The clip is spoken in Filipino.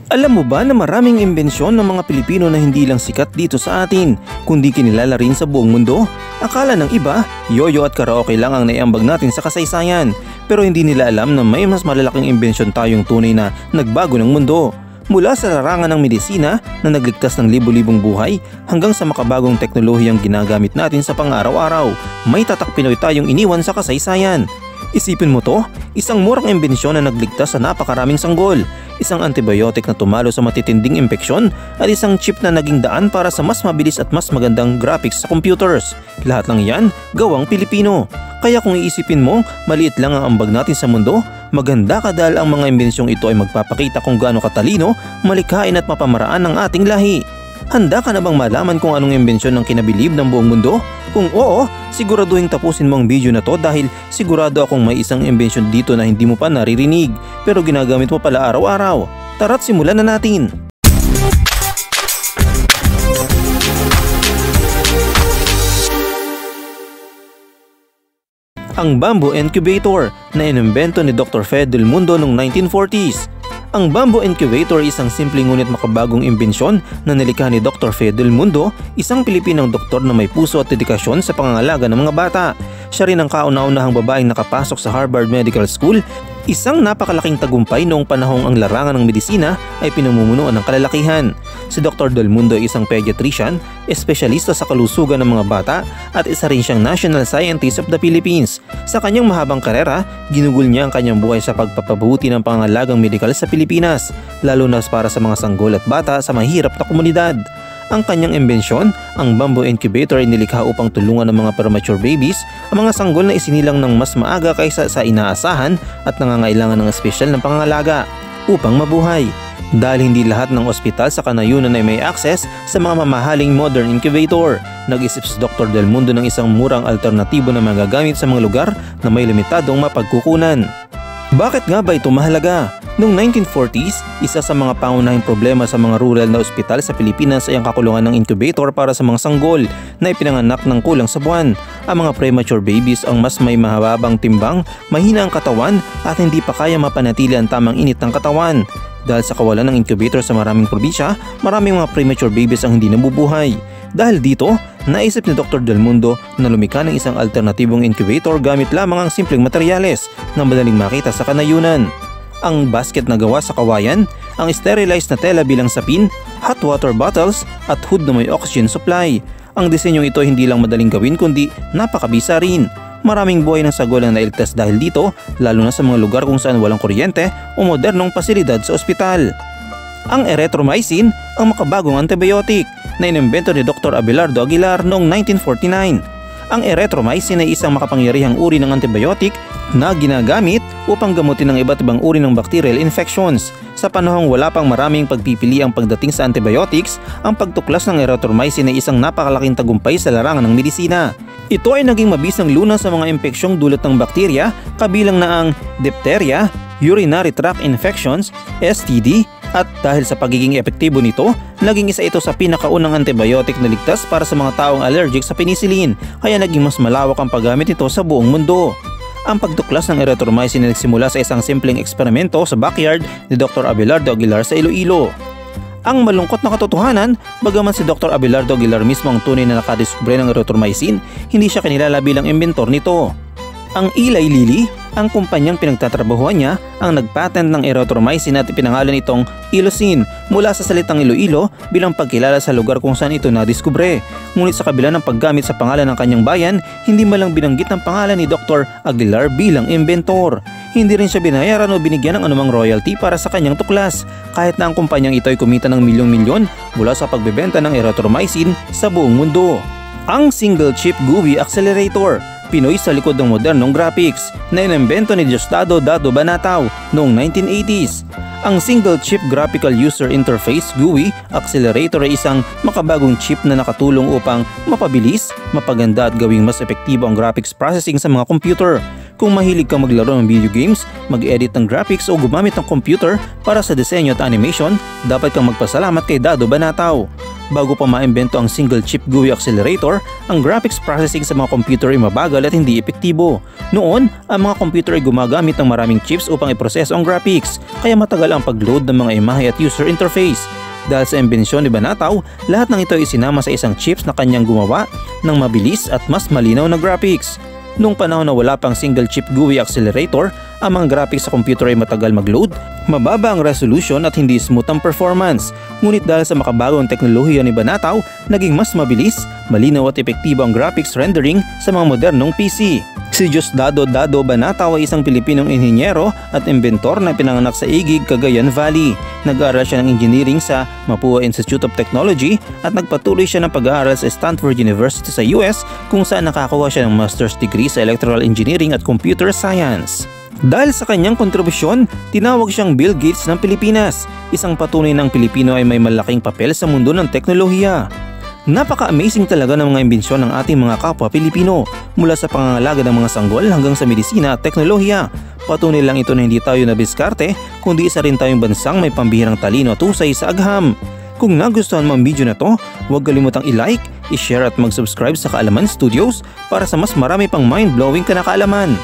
Alam mo ba na maraming imbensyon ng mga Pilipino na hindi lang sikat dito sa atin, kundi kinilala rin sa buong mundo? Akala ng iba, yoyo at karaoke lang ang naiambag natin sa kasaysayan, pero hindi nila alam na may mas malalaking imbensyon tayong tunay na nagbago ng mundo. Mula sa larangan ng medisina na nagligtas ng libo-libong buhay hanggang sa makabagong teknolohiyang ginagamit natin sa pang-araw-araw, may tatak Pinoy tayong iniwan sa kasaysayan. Isipin mo to, isang murang imbensyon na nagligtas sa napakaraming sanggol, isang antibiotic na tumalo sa matitinding impeksyon at isang chip na naging daan para sa mas mabilis at mas magandang graphics sa computers. Lahat lang yan, gawang Pilipino. Kaya kung iisipin mo, maliit lang ang ambag natin sa mundo, maganda ka dahil ang mga imbensyong ito ay magpapakita kung gaano katalino, malikain at mapamaraan ng ating lahi. Handa ka na bang malaman kung anong imbensyon ng kinabilib ng buong mundo? Kung oo, siguraduhin tapusin mo ang video na to dahil sigurado akong may isang imbensyon dito na hindi mo pa naririnig pero ginagamit mo pala araw-araw. Tara't simulan na natin! Ang Bamboo Incubator na inimbento ni Dr. Fed Del Mundo noong 1940s. Ang Bamboo Incubator ay isang simpleng ngunit makabagong imbensyon na nilikha ni Dr. Fed Del Mundo, isang Pilipinong doktor na may puso at dedikasyon sa pangangalaga ng mga bata. Siya rin ang kauna-unahang babaeng nakapasok sa Harvard Medical School, isang napakalaking tagumpay noong panahong ang larangan ng medisina ay pinamumunuan ng kalalakihan. Si Dr. Del Mundo ay isang pediatrician, espesyalista sa kalusugan ng mga bata at isa rin siyang National Scientist of the Philippines. Sa kanyang mahabang karera, ginugol niya ang kanyang buhay sa pagpapabuti ng pangangalagang medikal sa Pilipinas, lalo na para sa mga sanggol at bata sa mahirap na komunidad. Ang kanyang imbensyon, ang Bamboo Incubator ay nilikha upang tulungan ng mga premature babies, ang mga sanggol na isinilang ng mas maaga kaysa sa inaasahan at nangangailangan ng espesyal na pangangalaga upang mabuhay. Dahil hindi lahat ng ospital sa kanayunan ay may access sa mga mamahaling modern incubator, nag-isip si Dr. Del Mundo ng isang murang alternatibo na magagamit sa mga lugar na may limitadong mapagkukunan. Bakit nga ba ito mahalaga? Noong 1940s, isa sa mga pangunahing problema sa mga rural na ospital sa Pilipinas ay ang kakulungan ng incubator para sa mga sanggol na ipinanganak ng kulang sa buwan. Ang mga premature babies ang mas may mahababang timbang, mahina ang katawan at hindi pa kaya mapanatili ang tamang init ng katawan. Dahil sa kawalan ng incubator sa maraming probinsya, maraming mga premature babies ang hindi nabubuhay. Dahil dito, naisip ni Dr. Del Mundo na lumikha ng isang alternatibong incubator gamit lamang ang simpleng materyales na madaling makita sa kanayunan. Ang basket na gawa sa kawayan, ang sterilized na tela bilang sapin, hot water bottles at hood na may oxygen supply. Ang disenyong ito hindi lang madaling gawin kundi napakabisa rin. Maraming buhay ng sagol ang nailigtas dahil dito, lalo na sa mga lugar kung saan walang kuryente o modernong pasilidad sa ospital. Ang erythromycin, ang makabagong antibiotic na inimbento ni Dr. Abelardo Aguilar noong 1949. Ang erythromycin ay isang makapangyarihang uri ng antibiotic na ginagamit upang gamutin ang iba't ibang uri ng bacterial infections. Sa panahong wala pang maraming pagpipili ang pagdating sa antibiotics, ang pagtuklas ng erythromycin ay isang napakalaking tagumpay sa larangan ng medisina. Ito ay naging mabisang lunas sa mga impeksyong dulot ng bakterya, kabilang na ang diphtheria, urinary tract infections, STD, at dahil sa pagiging epektibo nito, naging isa ito sa pinakaunang antibiotic na ligtas para sa mga taong allergic sa penicillin, kaya naging mas malawak ang paggamit nito sa buong mundo. Ang pagtuklas ng erythromycin ay nagsimula sa isang simpleng eksperimento sa backyard ni Dr. Abelardo Aguilar sa Iloilo. Ang malungkot na katotohanan, bagaman si Dr. Abelardo Aguilar mismo ang tunay na nakadiskubre ng erythromycin, hindi siya kinilala bilang inventor nito. Ang Eli Lilly, ang kumpanyang pinagtatrabahuan niya, ang nagpatent ng erythromycin at ipinangalan itong Ilocin mula sa salitang Iloilo bilang pagkilala sa lugar kung saan ito nadiskubre. Ngunit sa kabila ng paggamit sa pangalan ng kanyang bayan, hindi malang binanggit ang pangalan ni Dr. Aguilar bilang inventor. Hindi rin siya binayaran o binigyan ng anumang royalty para sa kanyang tuklas, kahit na ang kumpanyang ito ay kumita ng milyong-milyon mula sa pagbebenta ng erythromycin sa buong mundo. Ang Single Chip GUI Accelerator, Pinoy sa likod ng modernong graphics, na inimbento ni Diosdado Dado Banatao noong 1980s. Ang Single Chip Graphical User Interface GUI Accelerator ay isang makabagong chip na nakatulong upang mapabilis, mapaganda at gawing mas epektibo ang graphics processing sa mga computer. Kung mahilig kang maglaro ng video games, mag-edit ng graphics o gumamit ng computer para sa disenyo at animation, dapat kang magpasalamat kay Dado Banatao. Bago pa maimbento ang single chip GUI accelerator, ang graphics processing sa mga computer ay mabagal at hindi epektibo. Noon, ang mga computer ay gumagamit ng maraming chips upang iproseso ang graphics, kaya matagal ang pag-load ng mga imahe at user interface. Dahil sa imbensyon ni Banatao, lahat ng ito ay isinama sa isang chips na kanyang gumawa ng mabilis at mas malinaw na graphics. Noong panahon na wala pang single chip GUI accelerator, ang mga graphics sa computer ay matagal mag-load, mababa ang resolution at hindi smooth ang performance. Ngunit dahil sa makabagong teknolohiya ni Banatao, naging mas mabilis, malinaw at epektibo ang graphics rendering sa mga modernong PC. Si Diosdado Dado Banatao ay isang Pilipinong inhinyero at inventor na pinanganak sa Igig, Cagayan Valley. Nag-aaral siya ng engineering sa Mapua Institute of Technology at nagpatuloy siya ng pag-aaral sa Stanford University sa US kung saan nakakuha siya ng master's degree sa Electrical Engineering at Computer Science. Dahil sa kanyang kontribusyon, tinawag siyang Bill Gates ng Pilipinas. Isang patunay ng Pilipino ay may malaking papel sa mundo ng teknolohiya. Napaka-amazing talaga ng mga imbensyon ng ating mga kapwa Pilipino, mula sa pangangalaga ng mga sanggol hanggang sa medisina at teknolohiya. Patunay lang ito na hindi tayo nabiskarte, kundi isa rin tayong bansang may pambihirang talino at husay sa agham. Kung nagustuhan mo ang video na to, huwag kalimutang i-like, i-share at mag-subscribe sa Kaalaman Studios para sa mas marami pang mind-blowing na kaalaman.